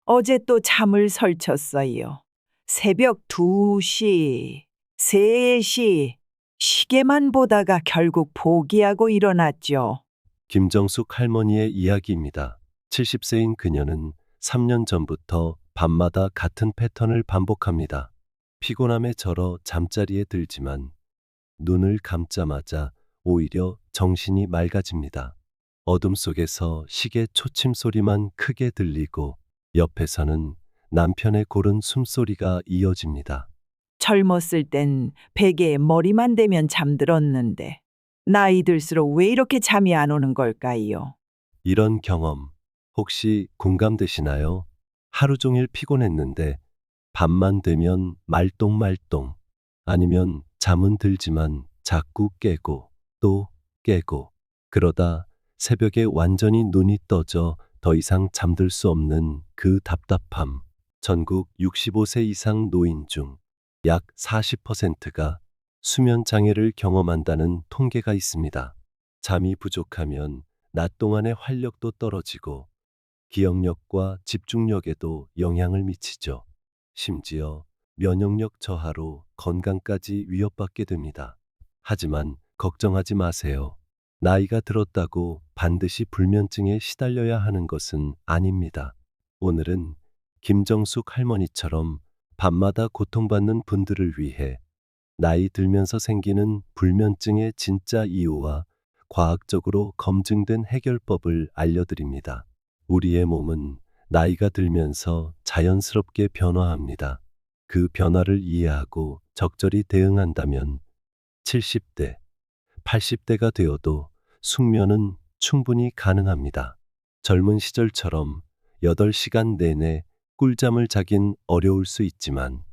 어제 또 잠을 설쳤어요. 새벽 2시, 3시, 시계만 보다가 결국 포기하고 일어났죠. 김정숙 할머니의 이야기입니다. 70세인 그녀는 3년 전부터 밤마다 같은 패턴을 반복합니다. 피곤함에 절어 잠자리에 들지만 눈을 감자마자 오히려 정신이 맑아집니다. 어둠 속에서 시계 초침 소리만 크게 들리고 옆에서는 남편의 고른 숨소리가 이어집니다. 젊었을 땐 베개에 머리만 대면 잠들었는데 나이 들수록 왜 이렇게 잠이 안 오는 걸까요? 이런 경험 혹시 공감되시나요? 하루 종일 피곤했는데 밤만 되면 말똥말똥, 아니면 잠은 들지만 자꾸 깨고 또 깨고, 그러다 새벽에 완전히 눈이 떠져 더 이상 잠들 수 없는 그 답답함. 전국 65세 이상 노인 중 약 40%가 수면 장애를 경험한다는 통계가 있습니다. 잠이 부족하면 낮 동안의 활력도 떨어지고 기억력과 집중력에도 영향을 미치죠. 심지어 면역력 저하로 건강까지 위협받게 됩니다. 하지만 걱정하지 마세요. 나이가 들었다고 반드시 불면증에 시달려야 하는 것은 아닙니다. 오늘은 김정숙 할머니처럼 밤마다 고통받는 분들을 위해 나이 들면서 생기는 불면증의 진짜 이유와 과학적으로 검증된 해결법을 알려드립니다. 우리의 몸은 나이가 들면서 자연스럽게 변화합니다. 그 변화를 이해하고 적절히 대응한다면 70대, 80대가 되어도 숙면은 충분히 가능합니다. 젊은 시절처럼 8시간 내내 꿀잠을 자긴 어려울 수 있지만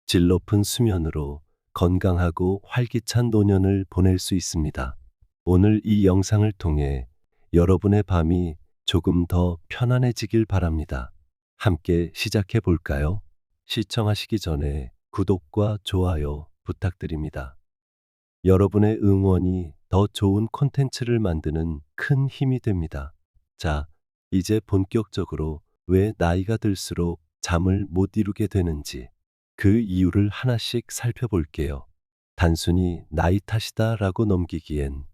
질 높은 수면으로 건강하고 활기찬 노년을 보낼 수 있습니다. 오늘 이 영상을 통해 여러분의 밤이 조금 더 편안해지길 바랍니다. 함께 시작해 볼까요? 시청하시기 전에 구독과 좋아요 부탁드립니다. 여러분의 응원이 더 좋은 콘텐츠를 만드는 큰 힘이 됩니다. 자, 이제 본격적으로 왜 나이가 들수록 잠을 못 이루게 되는지 그 이유를 하나씩 살펴볼게요. 단순히 나이 탓이다라고 넘기기엔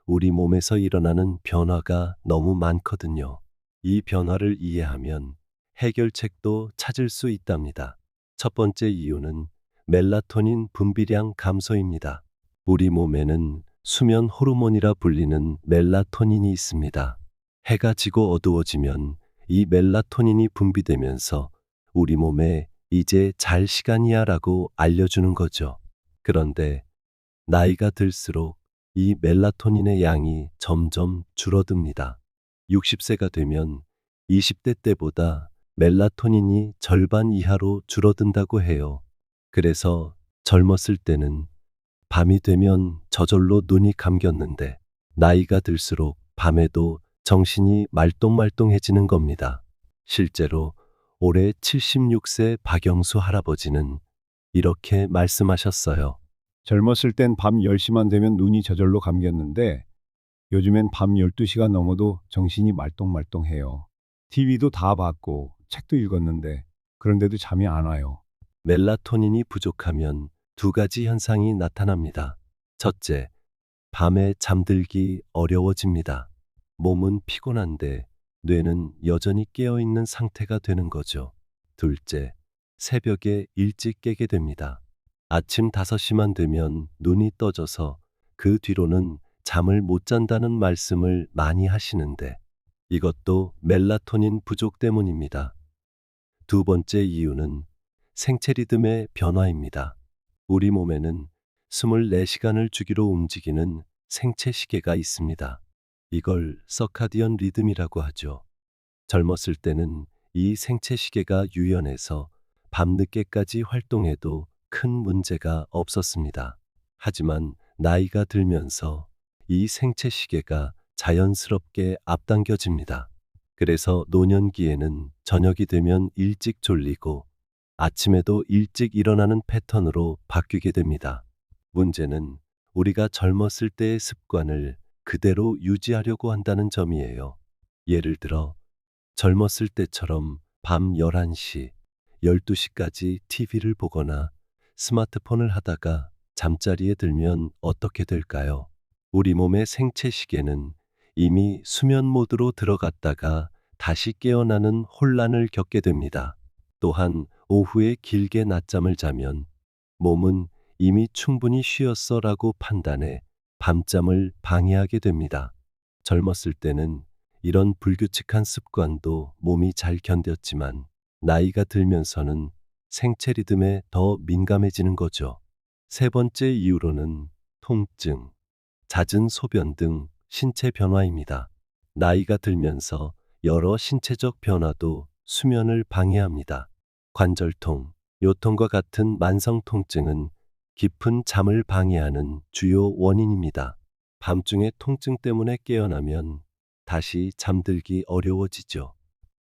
우리 몸에서 일어나는 변화가 너무 많거든요. 이 변화를 이해하면 해결책도 찾을 수 있답니다. 첫 번째 이유는 멜라토닌 분비량 감소입니다. 우리 몸에는 수면 호르몬이라 불리는 멜라토닌이 있습니다. 해가 지고 어두워지면 이 멜라토닌이 분비되면서 우리 몸에 이제 잘 시간이야 라고 알려주는 거죠. 그런데 나이가 들수록 이 멜라토닌의 양이 점점 줄어듭니다. 60세가 되면 20대 때보다 멜라토닌이 절반 이하로 줄어든다고 해요. 그래서 젊었을 때는 밤이 되면 저절로 눈이 감겼는데 나이가 들수록 밤에도 정신이 말똥말똥해지는 겁니다. 실제로 올해 76세 박영수 할아버지는 이렇게 말씀하셨어요. 젊었을 땐 밤 10시만 되면 눈이 저절로 감겼는데 요즘엔 밤 12시가 넘어도 정신이 말똥말똥해요. TV도 다 봤고 책도 읽었는데 그런데도 잠이 안 와요. 멜라토닌이 부족하면 두 가지 현상이 나타납니다. 첫째, 밤에 잠들기 어려워집니다. 몸은 피곤한데 뇌는 여전히 깨어있는 상태가 되는 거죠. 둘째, 새벽에 일찍 깨게 됩니다. 아침 5시만 되면 눈이 떠져서 그 뒤로는 잠을 못 잔다는 말씀을 많이 하시는데 이것도 멜라토닌 부족 때문입니다. 두 번째 이유는 생체 리듬의 변화입니다. 우리 몸에는 24시간을 주기로 움직이는 생체 시계가 있습니다. 이걸 서카디언 리듬이라고 하죠. 젊었을 때는 이 생체 시계가 유연해서 밤늦게까지 활동해도 큰 문제가 없었습니다. 하지만 나이가 들면서 이 생체 시계가 자연스럽게 앞당겨집니다. 그래서 노년기에는 저녁이 되면 일찍 졸리고 아침에도 일찍 일어나는 패턴으로 바뀌게 됩니다. 문제는 우리가 젊었을 때의 습관을 그대로 유지하려고 한다는 점이에요. 예를 들어 젊었을 때처럼 밤 11시, 12시까지 TV를 보거나 스마트폰을 하다가 잠자리에 들면 어떻게 될까요? 우리 몸의 생체 시계는 이미 수면 모드로 들어갔다가 다시 깨어나는 혼란을 겪게 됩니다. 또한 오후에 길게 낮잠을 자면 몸은 이미 충분히 쉬었어라고 판단해 밤잠을 방해하게 됩니다. 젊었을 때는 이런 불규칙한 습관도 몸이 잘 견뎠지만 나이가 들면서는 생체 리듬에 더 민감해지는 거죠. 세 번째 이유로는 통증, 잦은 소변 등 신체 변화입니다. 나이가 들면서 여러 신체적 변화도 수면을 방해합니다. 관절통, 요통과 같은 만성 통증은 깊은 잠을 방해하는 주요 원인입니다. 밤중에 통증 때문에 깨어나면 다시 잠들기 어려워지죠.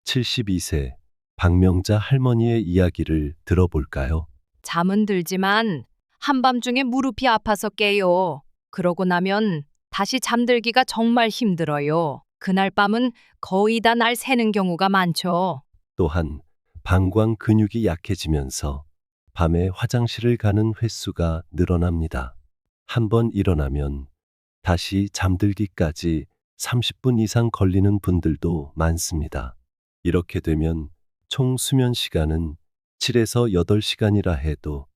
72세 박명자 할머니의 이야기를 들어볼까요? 잠은 들지만 한밤중에 무릎이 아파서 깨요. 그러고 나면 다시 잠들기가 정말 힘들어요. 그날 밤은 거의 다 날 새는 경우가 많죠. 또한 방광 근육이 약해지면서 밤에 화장실을 가는 횟수가 늘어납니다. 한번 일어나면 다시 잠들기까지 30분 이상 걸리는 분들도 많습니다. 이렇게 되면 총 수면 시간은 7에서 8시간이라 해도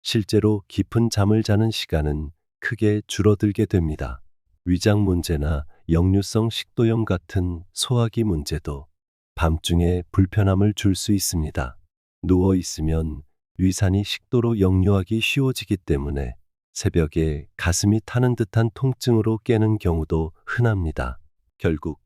실제로 깊은 잠을 자는 시간은 크게 줄어들게 됩니다. 위장 문제나 역류성 식도염 같은 소화기 문제도 밤중에 불편함을 줄 수 있습니다. 누워 있으면 위산이 식도로 역류하기 쉬워지기 때문에 새벽에 가슴이 타는 듯한 통증으로 깨는 경우도 흔합니다. 결국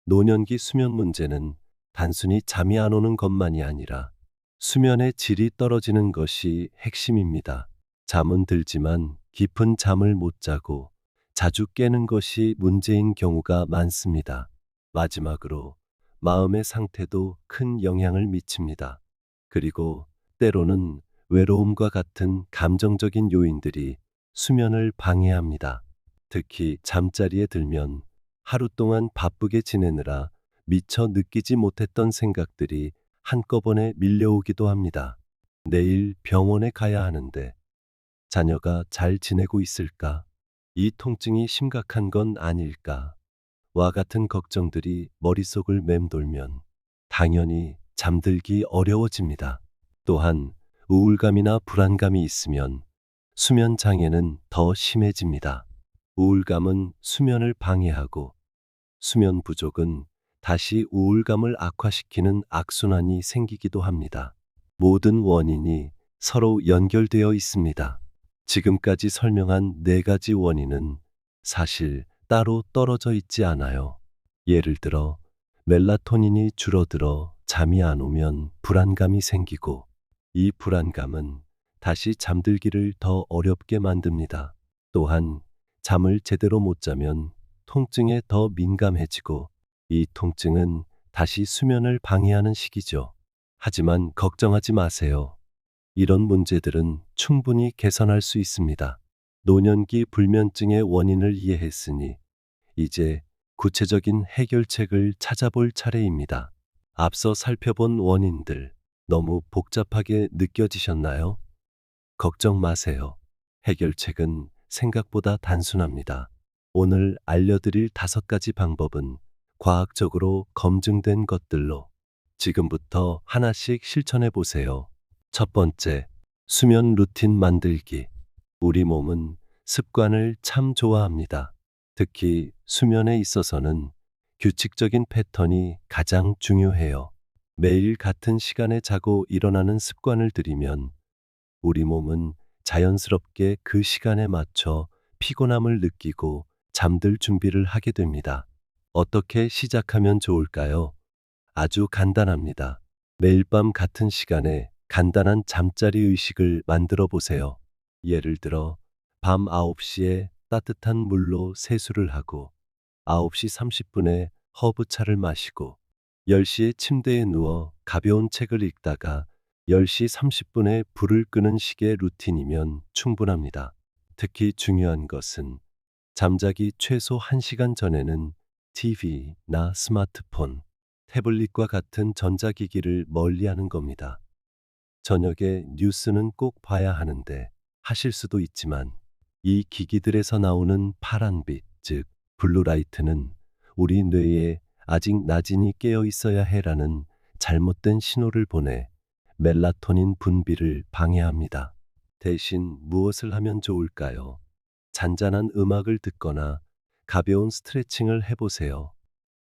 노년기 수면 문제는 단순히 잠이 안 오는 것만이 아니라 수면의 질이 떨어지는 것이 핵심입니다. 잠은 들지만 깊은 잠을 못 자고 자주 깨는 것이 문제인 경우가 많습니다. 마지막으로 마음의 상태도 큰 영향을 미칩니다. 그리고 때로는 외로움과 같은 감정적인 요인들이 수면을 방해합니다. 특히 잠자리에 들면 하루 동안 바쁘게 지내느라 미처 느끼지 못했던 생각들이 한꺼번에 밀려오기도 합니다. 내일 병원에 가야 하는데 자녀가 잘 지내고 있을까? 이 통증이 심각한 건 아닐까? 와 같은 걱정들이 머릿속을 맴돌면 당연히 잠들기 어려워집니다. 또한 우울감이나 불안감이 있으면 수면 장애는 더 심해집니다. 우울감은 수면을 방해하고 수면 부족은 다시 우울감을 악화시키는 악순환이 생기기도 합니다. 모든 원인이 서로 연결되어 있습니다. 지금까지 설명한 4가지 원인은 사실 따로 떨어져 있지 않아요. 예를 들어 멜라토닌이 줄어들어 잠이 안 오면 불안감이 생기고 이 불안감은 다시 잠들기를 더 어렵게 만듭니다. 또한 잠을 제대로 못 자면 통증에 더 민감해지고 이 통증은 다시 수면을 방해하는 시기죠. 하지만 걱정하지 마세요. 이런 문제들은 충분히 개선할 수 있습니다. 노년기 불면증의 원인을 이해했으니 이제 구체적인 해결책을 찾아볼 차례입니다. 앞서 살펴본 원인들 너무 복잡하게 느껴지셨나요? 걱정 마세요. 해결책은 생각보다 단순합니다. 오늘 알려드릴 5가지 방법은 과학적으로 검증된 것들로 지금부터 하나씩 실천해 보세요. 첫 번째, 수면 루틴 만들기. 우리 몸은 습관을 참 좋아합니다. 특히 수면에 있어서는 규칙적인 패턴이 가장 중요해요. 매일 같은 시간에 자고 일어나는 습관을 들이면 우리 몸은 자연스럽게 그 시간에 맞춰 피곤함을 느끼고 잠들 준비를 하게 됩니다. 어떻게 시작하면 좋을까요? 아주 간단합니다. 매일 밤 같은 시간에 간단한 잠자리 의식을 만들어 보세요. 예를 들어 밤 9시에 따뜻한 물로 세수를 하고 9시 30분에 허브차를 마시고 10시에 침대에 누워 가벼운 책을 읽다가 10시 30분에 불을 끄는 식의 루틴이면 충분합니다. 특히 중요한 것은 잠자기 최소 1시간 전에는 TV나 스마트폰, 태블릿과 같은 전자기기를 멀리하는 겁니다. 저녁에 뉴스는 꼭 봐야 하는데 하실 수도 있지만 이 기기들에서 나오는 파란빛, 즉 블루라이트는 우리 뇌에 아직 나진이 깨어 있어야 해라는 잘못된 신호를 보내 멜라토닌 분비를 방해합니다. 대신 무엇을 하면 좋을까요? 잔잔한 음악을 듣거나 가벼운 스트레칭을 해보세요.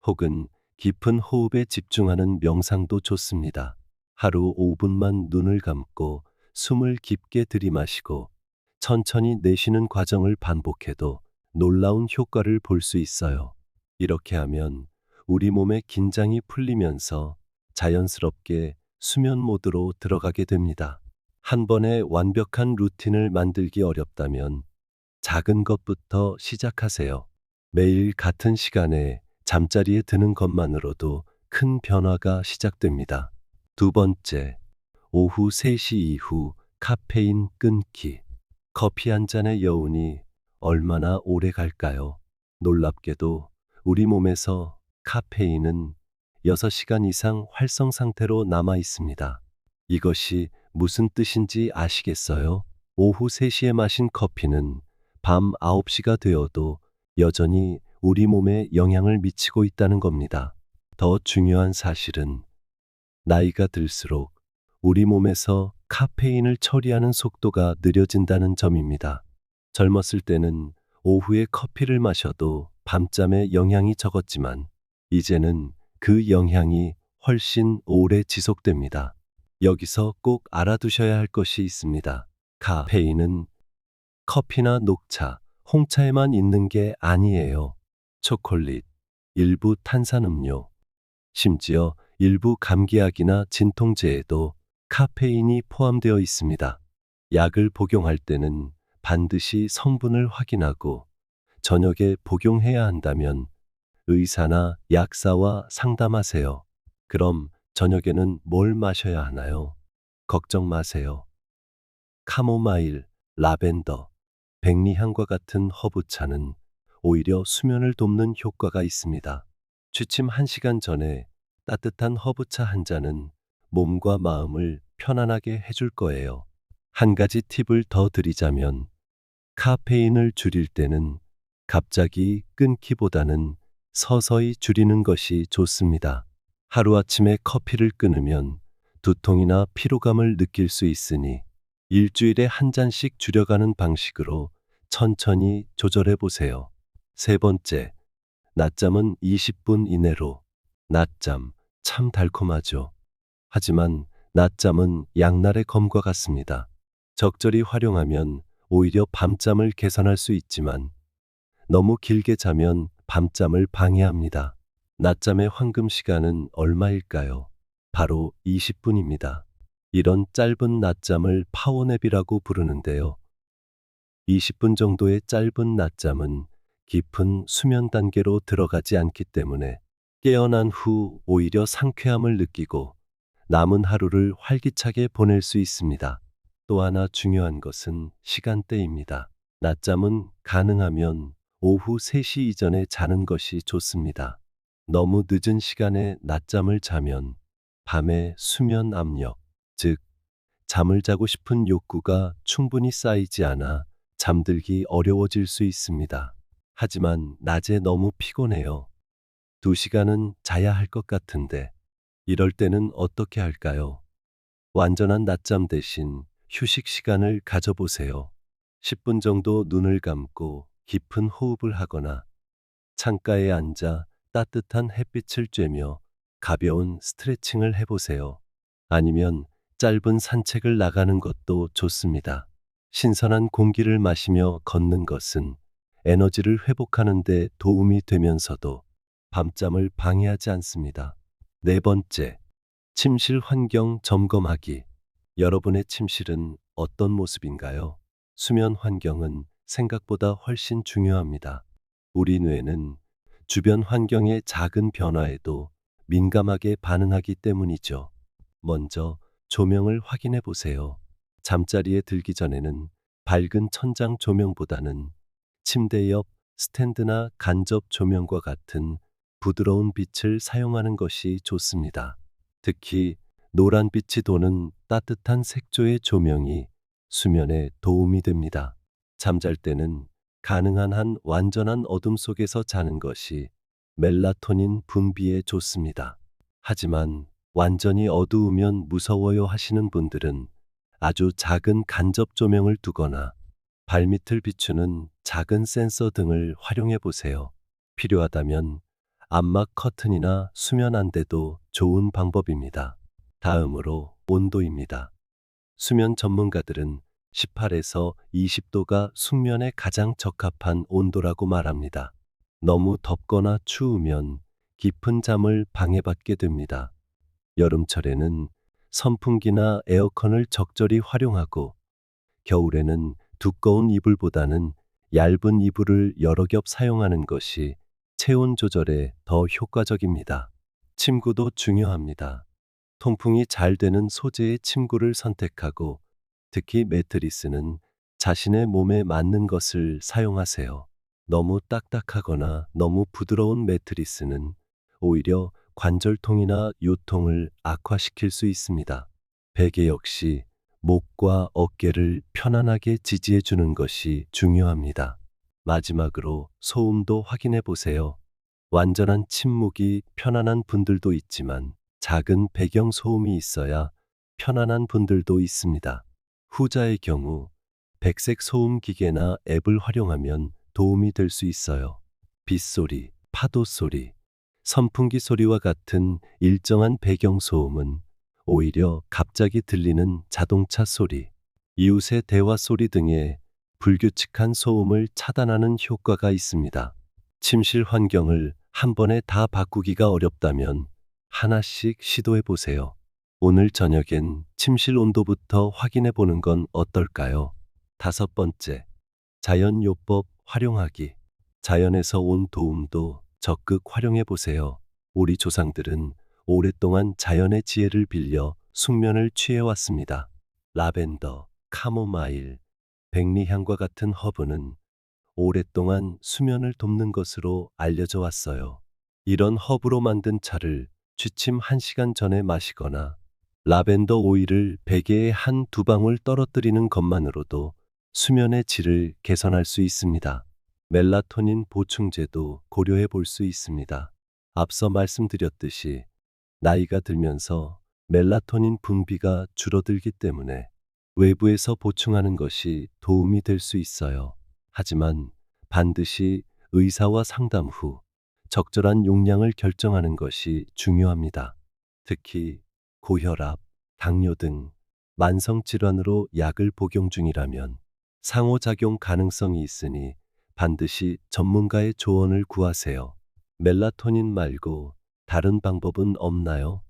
혹은 깊은 호흡에 집중하는 명상도 좋습니다. 하루 5분만 눈을 감고 숨을 깊게 들이마시고 천천히 내쉬는 과정을 반복해도 놀라운 효과를 볼 수 있어요. 이렇게 하면 우리 몸의 긴장이 풀리면서 자연스럽게 수면 모드로 들어가게 됩니다. 한 번에 완벽한 루틴을 만들기 어렵다면 작은 것부터 시작하세요. 매일 같은 시간에 잠자리에 드는 것만으로도 큰 변화가 시작됩니다. 두 번째, 오후 3시 이후 카페인 끊기. 커피 한 잔의 여운이 얼마나 오래 갈까요? 놀랍게도 우리 몸에서 카페인은 6시간 이상 활성 상태로 남아 있습니다. 이것이 무슨 뜻인지 아시겠어요? 오후 3시에 마신 커피는 밤 9시가 되어도 여전히 우리 몸에 영향을 미치고 있다는 겁니다. 더 중요한 사실은 나이가 들수록 우리 몸에서 카페인을 처리하는 속도가 느려진다는 점입니다. 젊었을 때는 오후에 커피를 마셔도 밤잠에 영향이 적었지만 이제는 그 영향이 훨씬 오래 지속됩니다. 여기서 꼭 알아두셔야 할 것이 있습니다. 카페인은 커피나 녹차, 홍차에만 있는 게 아니에요. 초콜릿, 일부 탄산음료, 심지어 일부 감기약이나 진통제에도 카페인이 포함되어 있습니다. 약을 복용할 때는 반드시 성분을 확인하고 저녁에 복용해야 한다면 의사나 약사와 상담하세요. 그럼 저녁에는 뭘 마셔야 하나요? 걱정 마세요. 카모마일, 라벤더, 백리향과 같은 허브차는 오히려 수면을 돕는 효과가 있습니다. 취침 1시간 전에 따뜻한 허브차 한 잔은 몸과 마음을 편안하게 해줄 거예요. 한 가지 팁을 더 드리자면 카페인을 줄일 때는 갑자기 끊기보다는 서서히 줄이는 것이 좋습니다. 하루아침에 커피를 끊으면 두통이나 피로감을 느낄 수 있으니 일주일에 한 잔씩 줄여가는 방식으로 천천히 조절해 보세요. 세 번째, 낮잠은 20분 이내로. 낮잠, 참 달콤하죠. 하지만 낮잠은 양날의 검과 같습니다. 적절히 활용하면 오히려 밤잠을 개선할 수 있지만 너무 길게 자면 밤잠을 방해합니다. 낮잠의 황금 시간은 얼마일까요? 바로 20분입니다. 이런 짧은 낮잠을 파워냅이라고 부르는데요. 20분 정도의 짧은 낮잠은 깊은 수면 단계로 들어가지 않기 때문에 깨어난 후 오히려 상쾌함을 느끼고 남은 하루를 활기차게 보낼 수 있습니다. 또 하나 중요한 것은 시간대입니다. 낮잠은 가능하면 오후 3시 이전에 자는 것이 좋습니다. 너무 늦은 시간에 낮잠을 자면 밤에 수면 압력, 즉 잠을 자고 싶은 욕구가 충분히 쌓이지 않아 잠들기 어려워질 수 있습니다. 하지만 낮에 너무 피곤해요. 2시간은 자야 할 것 같은데 이럴 때는 어떻게 할까요? 완전한 낮잠 대신 휴식 시간을 가져보세요. 10분 정도 눈을 감고 깊은 호흡을 하거나 창가에 앉아 따뜻한 햇빛을 쬐며 가벼운 스트레칭을 해보세요. 아니면 짧은 산책을 나가는 것도 좋습니다. 신선한 공기를 마시며 걷는 것은 에너지를 회복하는 데 도움이 되면서도 밤잠을 방해하지 않습니다. 네 번째, 침실 환경 점검하기. 여러분의 침실은 어떤 모습인가요? 수면 환경은 생각보다 훨씬 중요합니다. 우리 뇌는 주변 환경의 작은 변화에도 민감하게 반응하기 때문이죠. 먼저 조명을 확인해 보세요. 잠자리에 들기 전에는 밝은 천장 조명보다는 침대 옆 스탠드나 간접 조명과 같은 부드러운 빛을 사용하는 것이 좋습니다. 특히 노란빛이 도는 따뜻한 색조의 조명이 수면에 도움이 됩니다. 잠잘 때는 가능한 한 완전한 어둠 속에서 자는 것이 멜라토닌 분비에 좋습니다. 하지만 완전히 어두우면 무서워요 하시는 분들은 아주 작은 간접 조명을 두거나 발밑을 비추는 작은 센서 등을 활용해 보세요. 필요하다면 암막 커튼이나 수면 안대도 좋은 방법입니다. 다음으로 온도입니다. 수면 전문가들은 18에서 20도가 숙면에 가장 적합한 온도라고 말합니다. 너무 덥거나 추우면 깊은 잠을 방해받게 됩니다. 여름철에는 선풍기나 에어컨을 적절히 활용하고 겨울에는 두꺼운 이불보다는 얇은 이불을 여러 겹 사용하는 것이 체온 조절에 더 효과적입니다. 침구도 중요합니다. 통풍이 잘 되는 소재의 침구를 선택하고 특히 매트리스는 자신의 몸에 맞는 것을 사용하세요. 너무 딱딱하거나 너무 부드러운 매트리스는 오히려 관절통이나 요통을 악화시킬 수 있습니다. 베개 역시 목과 어깨를 편안하게 지지해 주는 것이 중요합니다. 마지막으로 소음도 확인해 보세요. 완전한 침묵이 편안한 분들도 있지만 작은 배경 소음이 있어야 편안한 분들도 있습니다. 후자의 경우 백색 소음 기계나 앱을 활용하면 도움이 될 수 있어요. 빗소리, 파도 소리, 선풍기 소리와 같은 일정한 배경 소음은 오히려 갑자기 들리는 자동차 소리, 이웃의 대화 소리 등의 불규칙한 소음을 차단하는 효과가 있습니다. 침실 환경을 한 번에 다 바꾸기가 어렵다면 하나씩 시도해 보세요. 오늘 저녁엔 침실 온도부터 확인해 보는 건 어떨까요? 5번째, 자연요법 활용하기. 자연에서 온 도움도 적극 활용해 보세요. 우리 조상들은 오랫동안 자연의 지혜를 빌려 숙면을 취해왔습니다. 라벤더, 카모마일, 백리향과 같은 허브는 오랫동안 수면을 돕는 것으로 알려져 왔어요. 이런 허브로 만든 차를 취침 1시간 전에 마시거나 라벤더 오일을 베개에 한 두 방울 떨어뜨리는 것만으로도 수면의 질을 개선할 수 있습니다. 멜라토닌 보충제도 고려해 볼 수 있습니다. 앞서 말씀드렸듯이 나이가 들면서 멜라토닌 분비가 줄어들기 때문에 외부에서 보충하는 것이 도움이 될 수 있어요. 하지만 반드시 의사와 상담 후 적절한 용량을 결정하는 것이 중요합니다. 특히 고혈압, 당뇨 등 만성 질환으로 약을 복용 중이라면 상호작용 가능성이 있으니 반드시 전문가의 조언을 구하세요. 멜라토닌 말고 다른 방법은 없나요?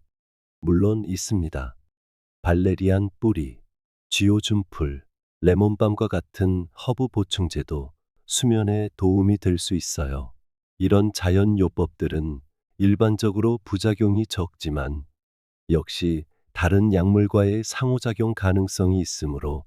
물론 있습니다. 발레리안 뿌리, 쥐오줌풀, 레몬밤과 같은 허브 보충제도 수면에 도움이 될 수 있어요. 이런 자연 요법들은 일반적으로 부작용이 적지만 역시 다른 약물과의 상호작용 가능성이 있으므로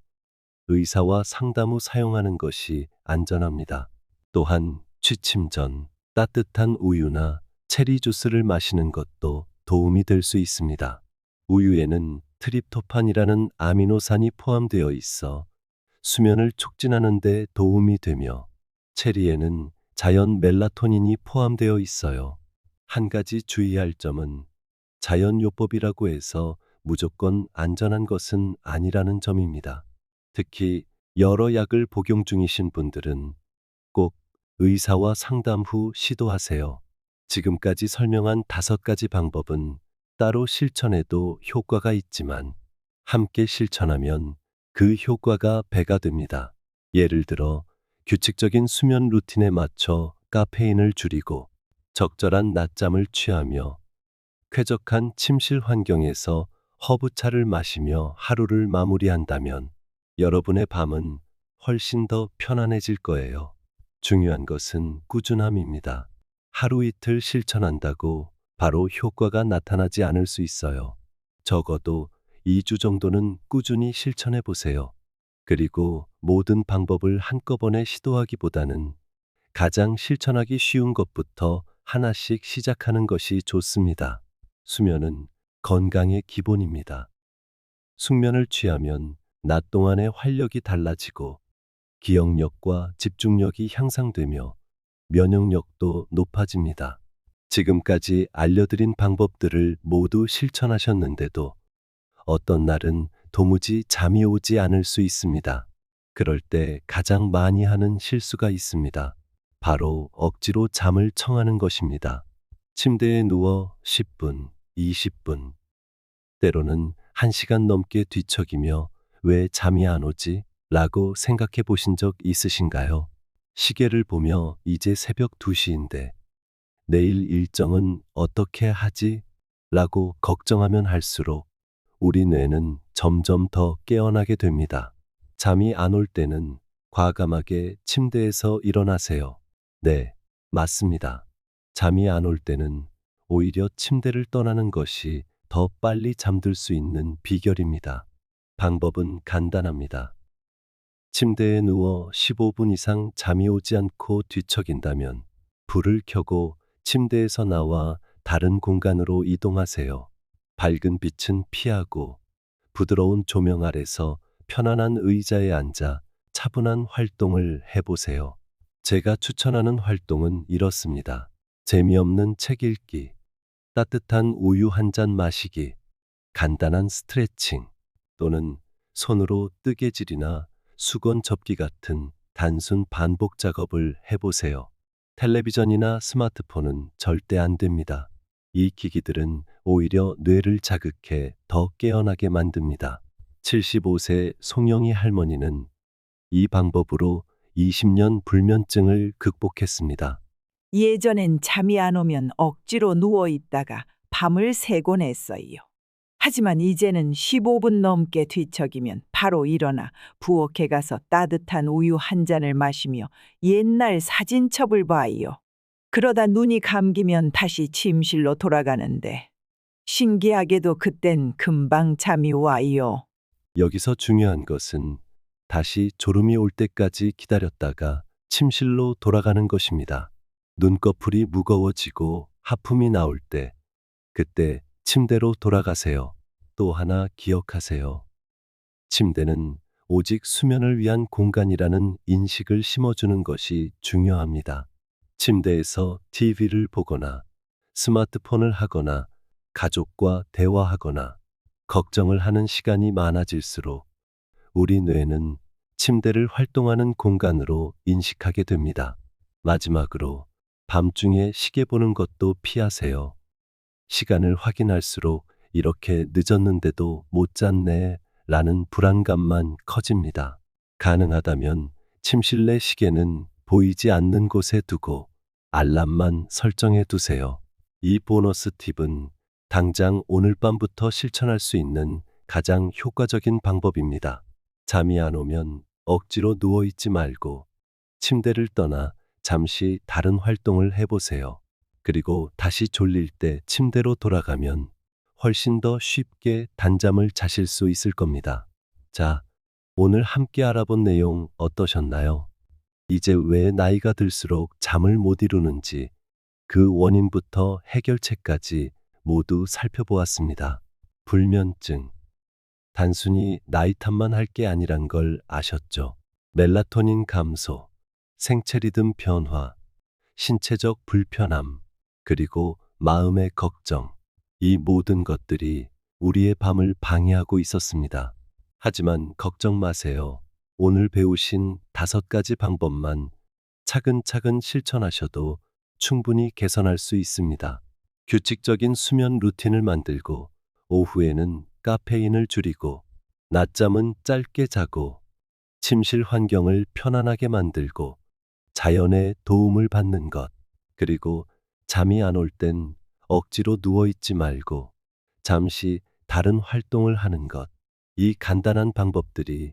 의사와 상담 후 사용하는 것이 안전합니다. 또한 취침 전 따뜻한 우유나 체리 주스를 마시는 것도 도움이 될 수 있습니다. 우유에는 트립토판이라는 아미노산이 포함되어 있어 수면을 촉진하는 데 도움이 되며 체리에는 자연 멜라토닌이 포함되어 있어요. 한 가지 주의할 점은 자연요법이라고 해서 무조건 안전한 것은 아니라는 점입니다. 특히 여러 약을 복용 중이신 분들은 꼭 의사와 상담 후 시도하세요. 지금까지 설명한 5가지 방법은 따로 실천해도 효과가 있지만 함께 실천하면 그 효과가 배가 됩니다. 예를 들어 규칙적인 수면 루틴에 맞춰 카페인을 줄이고 적절한 낮잠을 취하며 쾌적한 침실 환경에서 허브차를 마시며 하루를 마무리한다면 여러분의 밤은 훨씬 더 편안해질 거예요. 중요한 것은 꾸준함입니다. 하루 이틀 실천한다고 바로 효과가 나타나지 않을 수 있어요. 적어도 2주 정도는 꾸준히 실천해 보세요. 그리고 모든 방법을 한꺼번에 시도하기보다는 가장 실천하기 쉬운 것부터 하나씩 시작하는 것이 좋습니다. 수면은 건강의 기본입니다. 숙면을 취하면 낮 동안의 활력이 달라지고 기억력과 집중력이 향상되며 면역력도 높아집니다. 지금까지 알려드린 방법들을 모두 실천하셨는데도 어떤 날은 도무지 잠이 오지 않을 수 있습니다. 그럴 때 가장 많이 하는 실수가 있습니다. 바로 억지로 잠을 청하는 것입니다. 침대에 누워 10분, 20분, 때로는 1시간 넘게 뒤척이며 왜 잠이 안 오지? 라고 생각해 보신 적 있으신가요? 시계를 보며 이제 새벽 2시인데 내일 일정은 어떻게 하지? 라고 걱정하면 할수록 우리 뇌는 점점 더 깨어나게 됩니다. 잠이 안 올 때는 과감하게 침대에서 일어나세요. 네, 맞습니다. 잠이 안 올 때는 오히려 침대를 떠나는 것이 더 빨리 잠들 수 있는 비결입니다. 방법은 간단합니다. 침대에 누워 15분 이상 잠이 오지 않고 뒤척인다면 불을 켜고 침대에서 나와 다른 공간으로 이동하세요. 밝은 빛은 피하고 부드러운 조명 아래서 편안한 의자에 앉아 차분한 활동을 해보세요. 제가 추천하는 활동은 이렇습니다. 재미없는 책 읽기, 따뜻한 우유 한 잔 마시기, 간단한 스트레칭 또는 손으로 뜨개질이나 수건 접기 같은 단순 반복 작업을 해보세요. 텔레비전이나 스마트폰은 절대 안 됩니다. 이 기기들은 오히려 뇌를 자극해 더 깨어나게 만듭니다. 75세 송영희 할머니는 이 방법으로 20년 불면증을 극복했습니다. 예전엔 잠이 안 오면 억지로 누워 있다가 밤을 새곤 했어요. 하지만 이제는 15분 넘게 뒤척이면 바로 일어나 부엌에 가서 따뜻한 우유 한 잔을 마시며 옛날 사진첩을 봐요. 그러다 눈이 감기면 다시 침실로 돌아가는데 신기하게도 그땐 금방 잠이 와요. 여기서 중요한 것은 다시 졸음이 올 때까지 기다렸다가 침실로 돌아가는 것입니다. 눈꺼풀이 무거워지고 하품이 나올 때, 그때 침대로 돌아가세요. 또 하나 기억하세요. 침대는 오직 수면을 위한 공간이라는 인식을 심어주는 것이 중요합니다. 침대에서 TV를 보거나 스마트폰을 하거나 가족과 대화하거나 걱정을 하는 시간이 많아질수록 우리 뇌는 침대를 활동하는 공간으로 인식하게 됩니다. 마지막으로 밤중에 시계 보는 것도 피하세요. 시간을 확인할수록 이렇게 늦었는데도 못 잤네 라는 불안감만 커집니다. 가능하다면 침실 내 시계는 보이지 않는 곳에 두고 알람만 설정해 두세요. 이 보너스 팁은 당장 오늘 밤부터 실천할 수 있는 가장 효과적인 방법입니다. 잠이 안 오면 억지로 누워있지 말고 침대를 떠나 잠시 다른 활동을 해보세요. 그리고 다시 졸릴 때 침대로 돌아가면 훨씬 더 쉽게 단잠을 자실 수 있을 겁니다. 자, 오늘 함께 알아본 내용 어떠셨나요? 이제 왜 나이가 들수록 잠을 못 이루는지 그 원인부터 해결책까지 모두 살펴보았습니다. 불면증. 단순히 나이 탓만 할 게 아니란 걸 아셨죠? 멜라토닌 감소, 생체 리듬 변화, 신체적 불편함, 그리고 마음의 걱정. 이 모든 것들이 우리의 밤을 방해하고 있었습니다. 하지만 걱정 마세요. 오늘 배우신 5가지 방법만 차근차근 실천하셔도 충분히 개선할 수 있습니다. 규칙적인 수면 루틴을 만들고 오후에는 카페인을 줄이고 낮잠은 짧게 자고 침실 환경을 편안하게 만들고 자연의 도움을 받는 것, 그리고 잠이 안 올 땐 억지로 누워있지 말고 잠시 다른 활동을 하는 것. 이 간단한 방법들이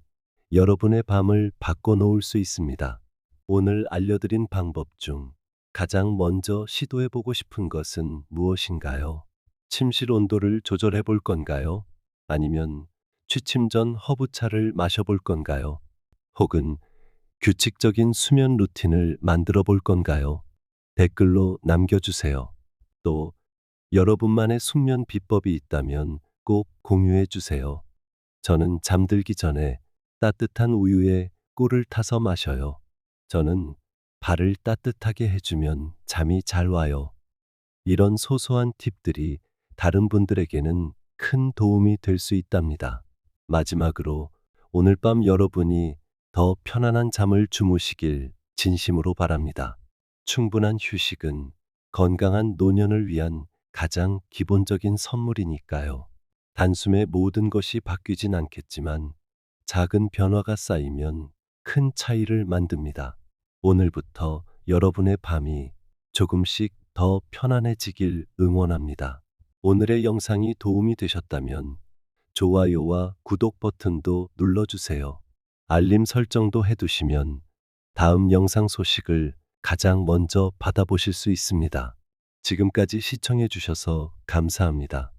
여러분의 밤을 바꿔놓을 수 있습니다. 오늘 알려드린 방법 중 가장 먼저 시도해보고 싶은 것은 무엇인가요? 침실 온도를 조절해 볼 건가요? 아니면 취침 전 허브차를 마셔볼 건가요? 혹은 규칙적인 수면 루틴을 만들어 볼 건가요? 댓글로 남겨주세요. 또 여러분만의 숙면 비법이 있다면 꼭 공유해 주세요. 저는 잠들기 전에 따뜻한 우유에 꿀을 타서 마셔요. 저는 발을 따뜻하게 해주면 잠이 잘 와요. 이런 소소한 팁들이 다른 분들에게는 큰 도움이 될 수 있답니다. 마지막으로 오늘 밤 여러분이 더 편안한 잠을 주무시길 진심으로 바랍니다. 충분한 휴식은 건강한 노년을 위한 가장 기본적인 선물이니까요. 단숨에 모든 것이 바뀌진 않겠지만 작은 변화가 쌓이면 큰 차이를 만듭니다. 오늘부터 여러분의 밤이 조금씩 더 편안해지길 응원합니다. 오늘의 영상이 도움이 되셨다면 좋아요와 구독 버튼도 눌러주세요. 알림 설정도 해두시면 다음 영상 소식을 가장 먼저 받아보실 수 있습니다. 지금까지 시청해 주셔서 감사합니다.